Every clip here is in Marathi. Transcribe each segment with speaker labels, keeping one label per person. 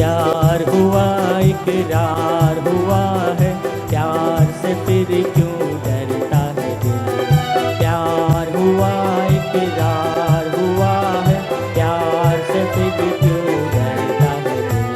Speaker 1: प्यार हुआ इकरार हुआ है, प्यार से फिर क्यों डरता है दिल। प्यार हुआ इकरार हुआ है, प्यार से फिर क्यों डरता है दिल।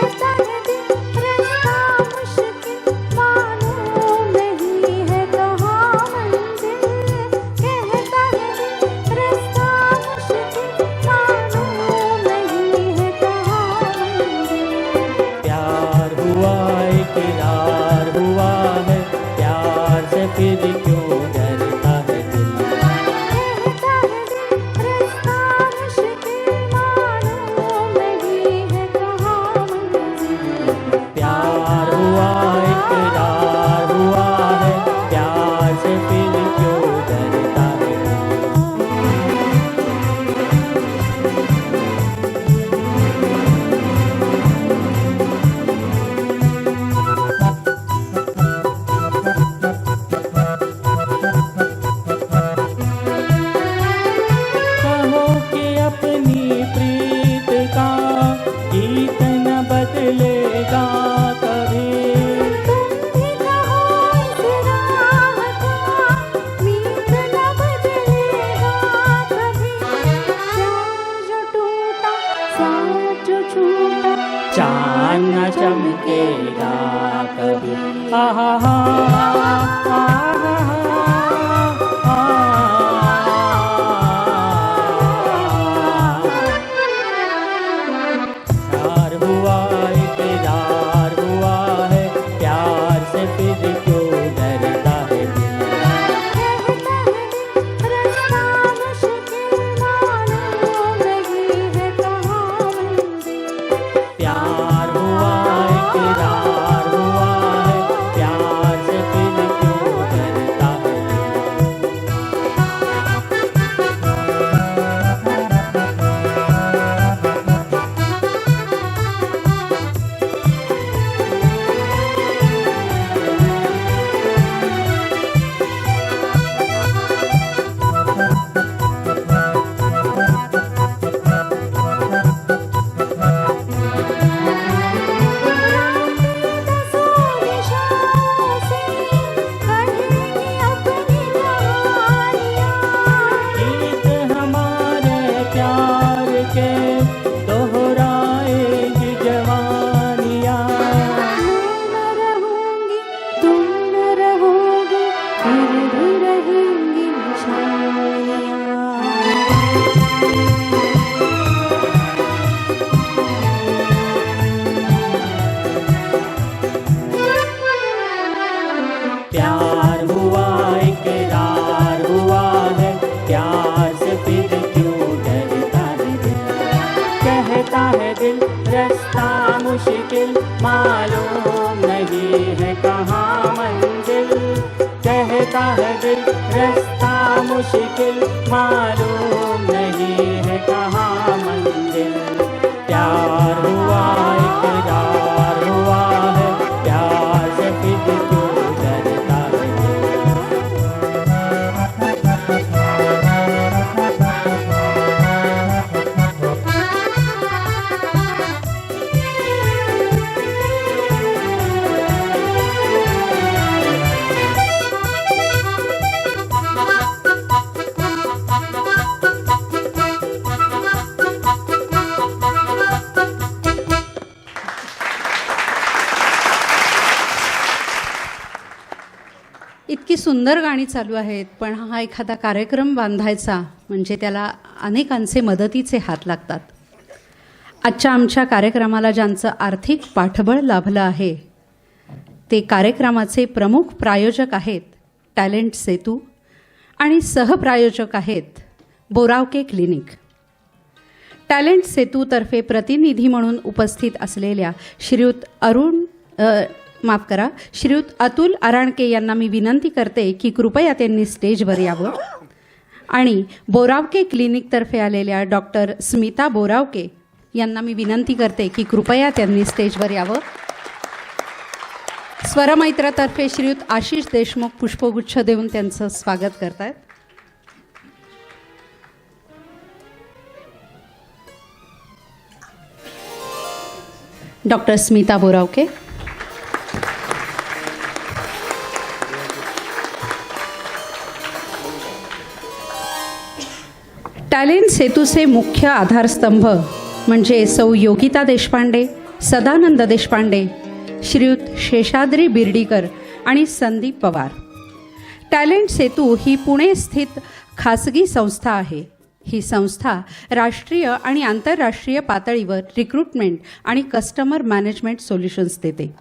Speaker 2: कहता है दिल रास्ता मुश्किल, मालूम नहीं है कहाँ मंजिल। कहता है दिल रास्ता मुश्किल, मालूम नहीं है कहाँ मंजिल।
Speaker 1: प्यार हुआ इकरार हुआ है, प्यार से फिर क्यों डरता है दिल।
Speaker 2: कहता है दिल रास्ता मुश्किल, मालूम नहीं है कहाँ मंजिल।
Speaker 1: प्यार हुआ इकरार हुआ है, प्यार से फिर क्यों डरता है दिल। कहो कि अपनी प्रीत का गीत न बदलेगा कभी।
Speaker 2: तुम भी कहो इस राह का मीत न बदलेगा कभी। प्यार जो टूटा साथ जो छूटा,
Speaker 1: चांद न चमकेगा कभी। आहा हा प्यार हुआ इकरार हुआ है, प्यार से फिर क्यों डरता है दिल।
Speaker 2: कहता है दिल रास्ता मुश्किल, मालूम नहीं है कहाँ मंजिल।
Speaker 1: प्यार हुआ इकरार हुआ है, प्यार से फिर क्यों डरता है दिल।
Speaker 2: दसों दिशाओं से कहेंगी अपनी कहानियाँ।
Speaker 1: गीत हमारे प्यार के दोहराएगी जवानियाँ।
Speaker 2: मैं न रहूंगी, तुम न रहोगे, फिर भी रहेंगी निशानियाँ।
Speaker 1: प्यार हुआ इकरार हुआ है, प्यार से फिर क्यों डरता है दिल। कहता है दिल रास्ता मुश्किल, मालूम नहीं है कहाँ मंजिल। कहता है दिल रास्ता मुश्किल, मालूम नहीं है कहाँ मंजिल। प्यार हुआ इकरार हुआ है, प्यार से फिर क्यों डरता है दिल।
Speaker 3: इतकी सुंदर गाणी चालू आहेत, पण हा एखादा कार्यक्रम बांधायचा म्हणजे त्याला अनेकांचे मदतीचे हात लागतात. आजच्या आमच्या कार्यक्रमाला ज्यांचं आर्थिक पाठबळ लाभलं आहे ते कार्यक्रमाचे प्रमुख प्रायोजक आहेत टॅलेंट सेतू आणि सहप्रायोजक आहेत बोरावके क्लिनिक. टॅलेंट सेतूतर्फे प्रतिनिधी म्हणून उपस्थित असलेल्या श्रीयुत अतुल आराणके यांना मी विनंती करते की कृपया त्यांनी स्टेजवर यावं. आणि बोरावके क्लिनिकतर्फे आलेल्या डॉक्टर स्मिता बोरावके यांना मी विनंती करते की कृपया त्यांनी स्टेजवर यावं. स्वरमैत्रातर्फे श्रीयुत आशिष देशमुख पुष्पगुच्छ देऊन त्यांचं स्वागत करतायत. डॉक्टर स्मिता बोरावके, टॅलेंट सेतूचे मुख्य आधारस्तंभ म्हणजे सौ योगिता देशपांडे, सदानंद देशपांडे, श्रीयुत शेषाद्री बिर्डीकर आणि संदीप पवार. टॅलेंट सेतू ही पुणे स्थित खासगी संस्था आहे. ही संस्था राष्ट्रीय आणि आंतरराष्ट्रीय पातळीवर रिक्रुटमेंट आणि कस्टमर मॅनेजमेंट सोल्युशन्स देते.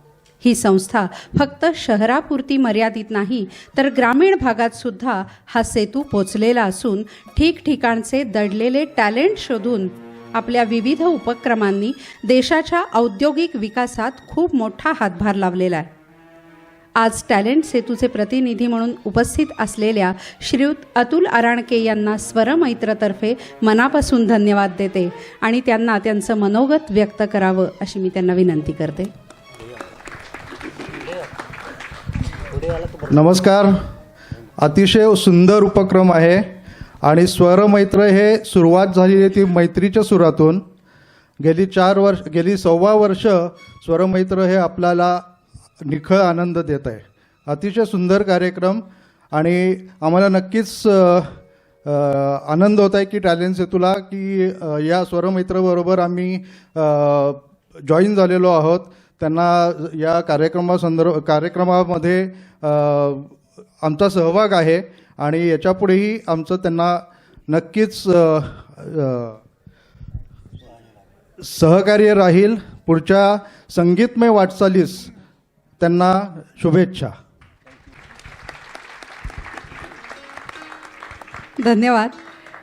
Speaker 3: ही संस्था फक्त शहरापुरती मर्यादित नाही तर ग्रामीण भागात सुद्धा हा सेतू पोचलेला असून ठिकठिकाणचे दडलेले टॅलेंट शोधून आपल्या विविध उपक्रमांनी देशाच्या औद्योगिक विकासात खूप मोठा हातभार लावलेला आहे. आज टॅलेंट सेतूचे प्रतिनिधी म्हणून उपस्थित असलेल्या श्रीयुत अतुल आराणके यांना स्वरमैत्रतर्फे मनापासून धन्यवाद देते आणि त्यांना त्यांचं मनोगत व्यक्त करावं अशी मी त्यांना विनंती करते.
Speaker 4: नमस्कार. अतिशय सुंदर उपक्रम आहे आणि स्वरमैत्र हे सुरुवात झालेली ती मैत्रीच्या सुरातून गेली 6.25 वर्ष स्वरमैत्र हे आपल्याला निखळ आनंद देत आहे. अतिशय सुंदर कार्यक्रम आणि आम्हाला नक्कीच आनंद होत आहे की टॅलेंट सेतूला की या स्वरमैत्रबरोबर आम्ही जॉईन झालेलो आहोत. त्यांना या कार्यक्रमामध्ये आमचा सहभाग आहे आणि याच्यापुढेही आमचं त्यांना नक्कीच सहकार्य राहील. पुढच्या संगीतमय वाटचालीस त्यांना शुभेच्छा.
Speaker 3: धन्यवाद.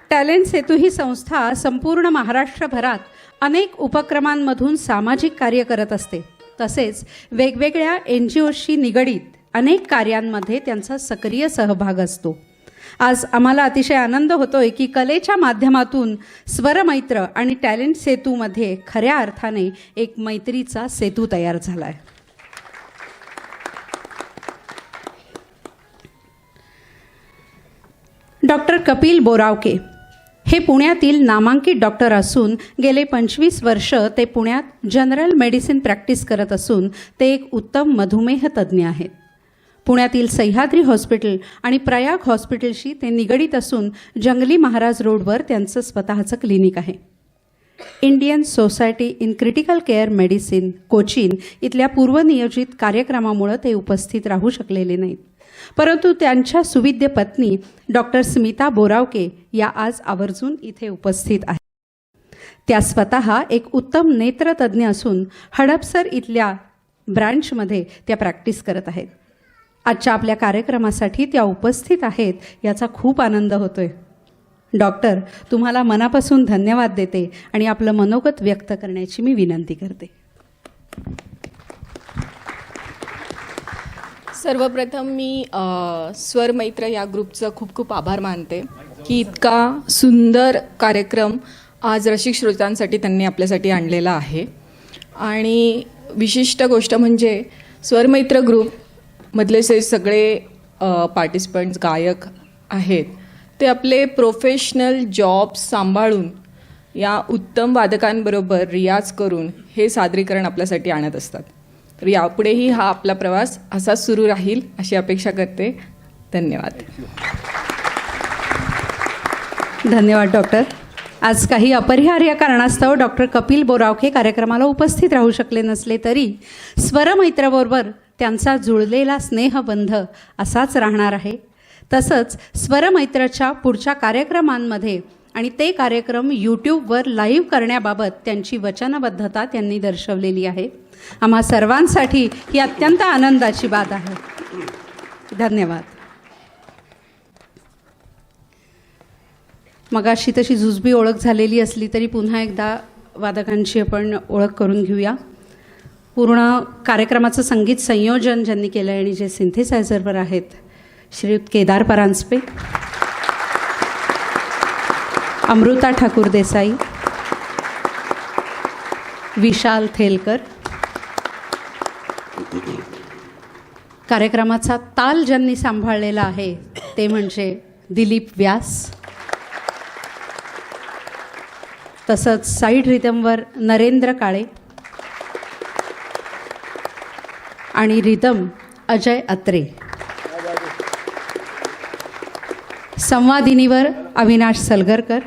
Speaker 3: टॅलेंट सेतू ही संस्था संपूर्ण महाराष्ट्रभरात अनेक उपक्रमांमधून सामाजिक कार्य करत असते. तसेच वेगवेगळ्या NGOशी निगडीत अनेक कार्यांमध्ये त्यांचा सक्रिय सहभाग असतो. आज आम्हाला अतिशय आनंद होतोय की कलेच्या माध्यमातून स्वरमैत्र आणि टॅलेंट सेतूमध्ये खऱ्या अर्थाने एक मैत्रीचा सेतू तयार झाला आहे. डॉक्टर कपिल बोरावके हे पुण्यातील नामांकित डॉक्टर असून गेले 25 वर्ष ते पुण्यात जनरल मेडिसिन प्रॅक्टिस करत असून ते एक उत्तम मधुमेह तज्ज्ञ आहेत. पुण्यातील सह्याद्री हॉस्पिटल आणि प्रयाग हॉस्पिटलशी ते निगडीत असून जंगली महाराज रोडवर त्यांचं स्वतःचं क्लिनिक आहे. Indian society in critical care medicine Cochin इथल्या पूर्वनियोजित कार्यक्रमामुळे ते उपस्थित राहू शकलेले नाहीत. परंतु त्यांच्या सुविद्य पत्नी डॉक्टर स्मिता बोरावके या आज आवर्जून इथे उपस्थित आहेत. त्या स्वतः एक उत्तम नेत्रतज्ञ असून हडपसर इथल्या ब्रँचमध्ये त्या प्रॅक्टिस करत आहेत. आजच्या आपल्या कार्यक्रमासाठी त्या उपस्थित आहेत याचा खूप आनंद होतोय. डॉक्टर, तुम्हाला मनापासून धन्यवाद देते आणि आपलं मनोगत व्यक्त करण्याची मी विनंती करते.
Speaker 5: सर्वप्रथम मी स्वरमैत्र या ग्रुपचं खूप खूप आभार मानते की इतका सुंदर कार्यक्रम आज रसिक श्रोत्यांसाठी त्यांनी आपल्यासाठी आणलेला आहे. आणि विशिष्ट गोष्ट म्हणजे स्वरमैत्र ग्रुपमधले सगळे पार्टिसिपंट्स गायक आहेत ते आपले प्रोफेशनल जॉब्स सांभाळून या उत्तम वादकांबरोबर रियाज करून हे सादरीकरण आपल्यासाठी आणत असतात. तर यापुढेही हा आपला प्रवास असाच सुरू राहील अशी अपेक्षा करते. धन्यवाद.
Speaker 3: धन्यवाद डॉक्टर. आज काही अपरिहार्य कारणास्तव डॉक्टर कपिल बोरावके कार्यक्रमाला उपस्थित राहू शकले नसले तरी स्वरमैत्रबरोबर त्यांचा जुळलेला स्नेहबंध असाच राहणार आहे. तसंच स्वरमैत्रच्या पुढच्या कार्यक्रमांमध्ये आणि ते कार्यक्रम यूट्यूबवर लाईव्ह करण्याबाबत त्यांची वचनबद्धता त्यांनी दर्शवलेली आहे. आम्हा सर्वांसाठी ही अत्यंत आनंदाची बाब आहे. धन्यवाद. मगाशी तशी जुजबी ओळख झालेली असली तरी पुन्हा एकदा वादकांची आपण ओळख करून घेऊया. पूर्ण कार्यक्रमाचं संगीत संयोजन ज्यांनी केलं आहे आणि जे सिंथेसायझरवर आहेत श्रीयुत केदार परांजपे, अमृता ठाकूर देसाई, विशाल थेलकर. कार्यक्रमाचा ताल ज्यांनी सांभाळलेला आहे ते म्हणजे दिलीप व्यास. तसंच साईड रिदमवर नरेंद्र काळे, आणि रिदम अजय अत्रे. संवादिनीवर अविनाश सलगरकर.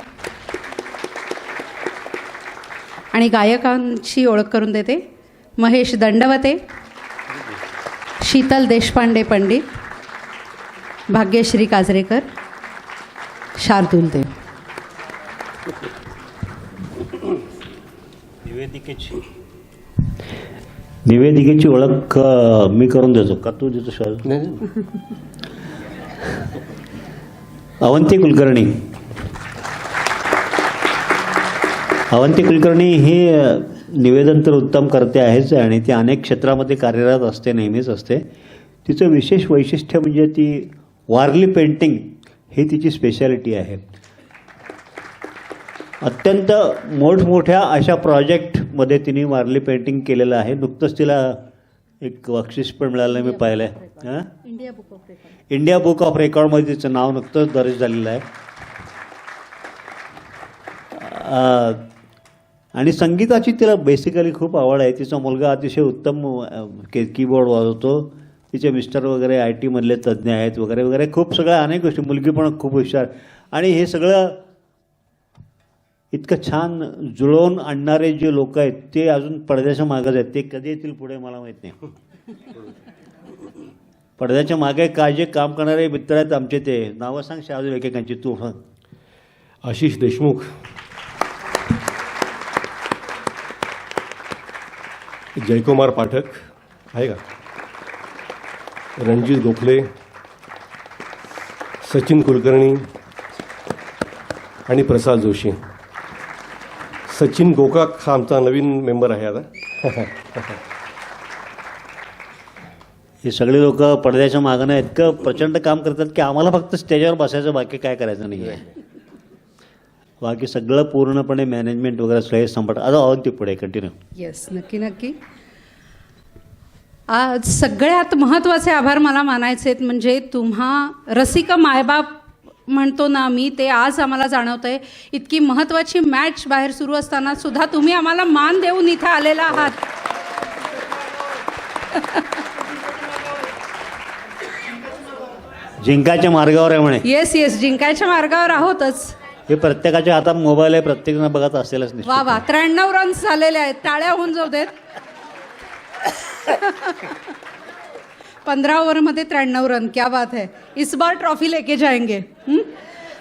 Speaker 3: आणि गायकांची ओळख करून देते. महेश दंडवते, शीतल देशपांडे पंडित, भाग्यश्री काजरेकर, शार्दूल देव.
Speaker 6: निवेदिकेची ओळख मी करून देतो का तू देतो शार्दूल? अवंती कुलकर्णी. अवंती कुलकर्णी ही निवेदन तर उत्तम करते आहेच आणि ती अनेक क्षेत्रामध्ये कार्यरत असते, नेहमीच असते. तिचं विशेष वैशिष्ट्य म्हणजे ती वारली पेंटिंग ही तिची स्पेशालिटी आहे. अत्यंत मोठमोठ्या अशा प्रोजेक्टमध्ये तिने वारली पेंटिंग केलेलं आहे. नुकतंच तिला एक बक्षीस पण मिळालं, मी पाहिलं आहे. इंडिया बुक ऑफ रेकॉर्डमध्ये तिचं नाव नुकतंच दर्ज झालेलं आहे. आणि संगीताची तिला बेसिकली खूप आवड आहे. तिचा मुलगा अतिशय उत्तम कीबोर्ड वाजवतो. तिचे मिस्टर वगैरे IT मधले तज्ज्ञ आहेत वगैरे वगैरे, खूप सगळ्या अनेक गोष्टी. मुलगी पण खूप हुशार. आणि हे सगळं इतकं छान जुळवून आणणारे जे लोक आहेत ते अजून पडद्याच्या मागच आहेत. ते कधी येतील पुढे मला माहीत नाही. पडद्याच्या मागे काय जे काम करणारे मित्र आहेत आमचे, ते नावं सांग शाहजू एकेकांची. तू
Speaker 7: आशिष देशमुख, जयकुमार पाठक आहे का, रणजित गोखले, सचिन कुलकर्णी आणि प्रसाद जोशी. सचिन गोकाक हा आमचा नवीन मेंबर आहे आता.
Speaker 6: हे सगळे लोक पडद्याच्या मागणं इतकं प्रचंड काम करतात की आम्हाला फक्त स्टेजवर बसायचं, बाकी काय करायचं नाही आहे. बाकी सगळं पूर्णपणे मॅनेजमेंट वगैरे सगळे सांभाळतात. आता अवंती पुढे कंटिन्यू.
Speaker 3: येस, नक्की नक्की. आज सगळ्यात महत्त्वाचे आभार मला मानायचे आहेत म्हणजे तुम्हा रसिक मायबाप म्हणतो ना मी, ते आज आम्हाला जाणवतं आहे. इतकी महत्त्वाची मॅच बाहेर सुरू असताना सुद्धा तुम्ही आम्हाला मान देऊन इथं आलेला आहात.
Speaker 6: जिंकायच्या मार्गावर आहे म्हणे.
Speaker 3: येस येस, जिंकायच्या मार्गावर आहोतच.
Speaker 6: हे प्रत्येकाच्या हातात मोबाईल आहे, प्रत्येकानं बघत असेलच नाही.
Speaker 3: वा वा, 93 रन्स झालेले आहेत. टाळ्या होऊन जाऊ देत. 15 ओव्हरमध्ये 93 रन, क्या बात है. इस बार ट्रॉफी लेके जाएंगे.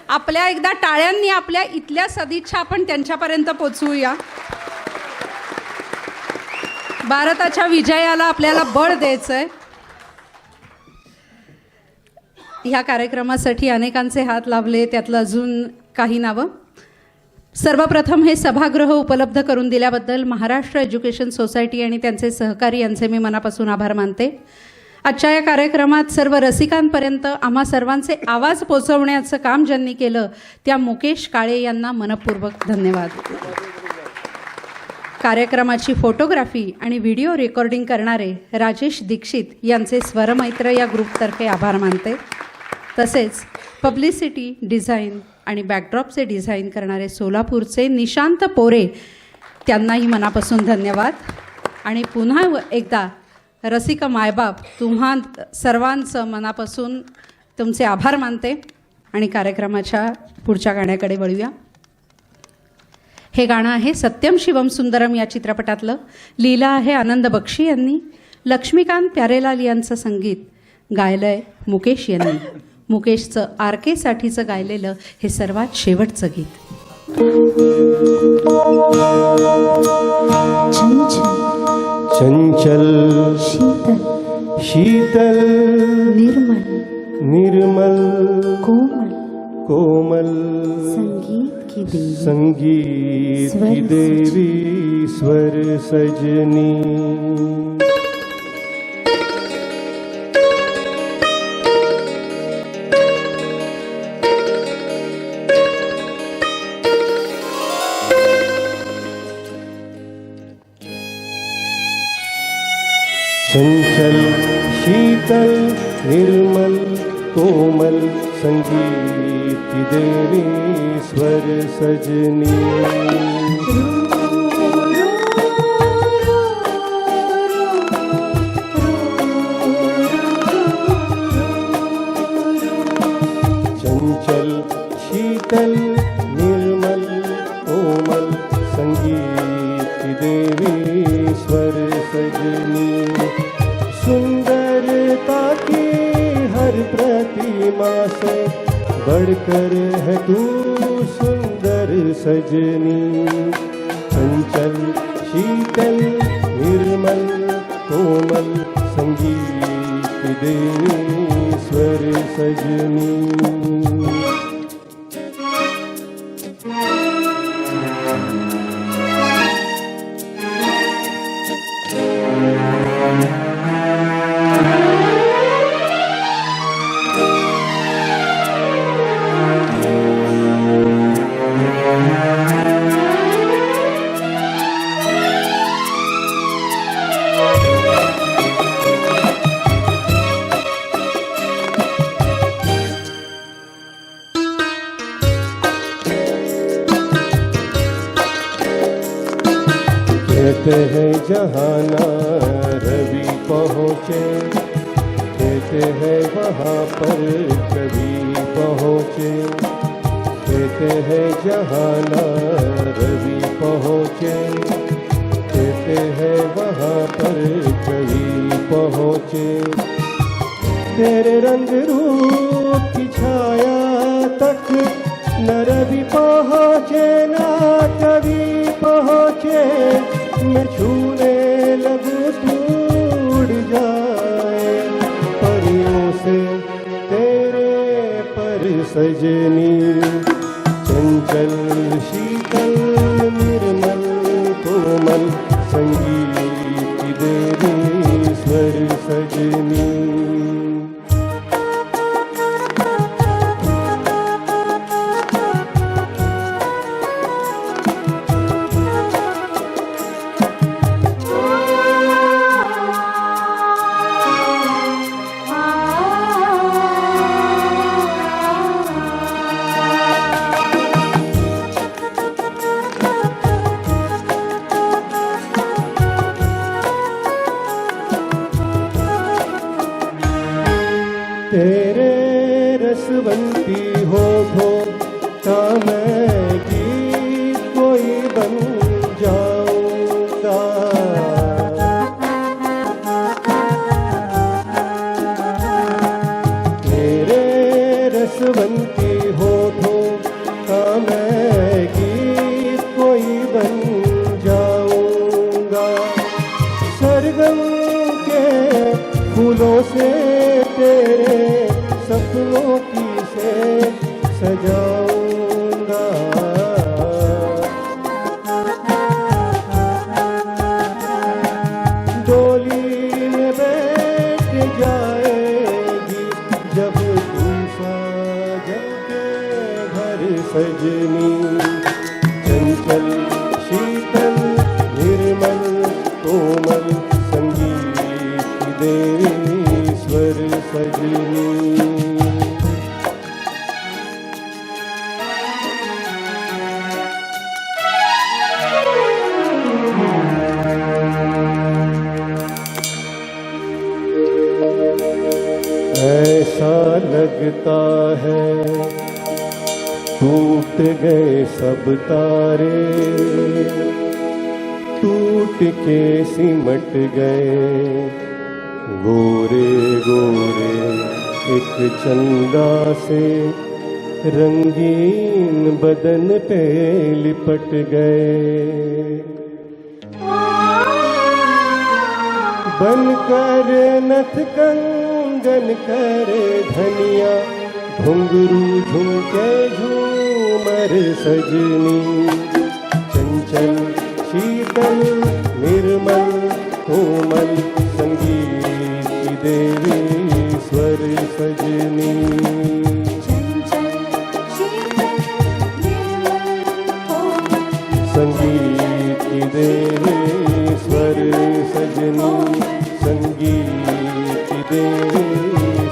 Speaker 3: आपल्या एकदा टाळ्यांनी आपल्या इथल्या सदिच्छा आपण त्यांच्यापर्यंत पोचवूया. भारताच्या विजयाला आपल्याला बळ द्यायचं आहे. ह्या कार्यक्रमासाठी अनेकांचे हात लाभले, त्यातलं अजून काही नावं. सर्वप्रथम हे सभागृह उपलब्ध करून दिल्याबद्दल महाराष्ट्र एज्युकेशन सोसायटी आणि त्यांचे सहकारी यांचे मी मनापासून आभार मानते. आजच्या या कार्यक्रमात सर्व रसिकांपर्यंत आम्हा सर्वांचे आवाज पोचवण्याचं काम ज्यांनी केलं त्या मुकेश काळे यांना मनपूर्वक धन्यवाद. कार्यक्रमाची फोटोग्राफी आणि व्हिडिओ रेकॉर्डिंग करणारे राजेश दीक्षित यांचे स्वरमैत्र या ग्रुपतर्फे आभार मानते. तसेच पब्लिसिटी, डिझाईन आणि बॅकड्रॉपचे डिझाईन करणारे सोलापूरचे निशांत पोरे त्यांनाही मनापासून धन्यवाद. आणि पुन्हा एकदा रसिक मायबाप तुम्हा सर्वांचं मनापासून तुमचे आभार मानते. आणि कार्यक्रमाच्या पुढच्या गाण्याकडे वळूया. हे गाणं आहे सत्यम शिवम सुंदरम या चित्रपटातलं. लीला आहे आनंद बक्षी यांनी. लक्ष्मीकांत प्यारेलाल यांचं संगीत गायलंय मुकेश यांनी. मुकेशचं RK साठीचं गायलेलं हे सर्वात शेवटचं गीत.
Speaker 7: चंचल शीतल
Speaker 2: निर्मल
Speaker 7: निर्मल
Speaker 2: कोमल
Speaker 7: कोमल
Speaker 2: संगीत की
Speaker 7: देवी स्वर सजनी. चंचल शीतल निर्मल कोमल संगीत की देवी स्वर सजनी. बढ़कर है तू सुंदर सजनी, चंचल शीतल निर्मल कोमल संगीत देवी स्वर सजनी। कहते हैं जहाना रवि पहुँचे, कहते हैं वहाँ पर कभी पहुँचे, कहते हैं जहाना रवि पहुँचे, कहते हैं वहाँ पर कभी पहुँचे। तेरे रंग रूप की छाया तक न रवि पहुँचे न कभी पहुँचे, मैं छूने लगूं टूट जाए परियों से तेरे पर सजनी, चंचल शीतल निर्मल कोमल संगीत देवी स्वर सजनी। तेरे रसवंती होठों का मैं गीत कोई बन जाऊंगा, तेरे रसवंती होठों का मैं गीत कोई बन जाऊंगा, सरगम के फूलों से तेरे सपनों की से सजाऊंगा, डोली में बैठ जाएगी जब तू साजन के घर सजनी, चंचल शीतल निर्मल कोमल संगीत देवी स्वर सजनी। ऐसा लगता है टूट गए सब तारे, टूट के सिमट गए गोरे गोरे एक चंदा से रंगीन बदन पे लिपट गए, बनकर नथ कंगन करे धनिया घुंघरू झुमके झूमर सजनी, चंचल शीतल निर्मल कोमल संगीत देवी स्वर सजनी। संगीत की देवी स्वर सजनी, संगीत की देवी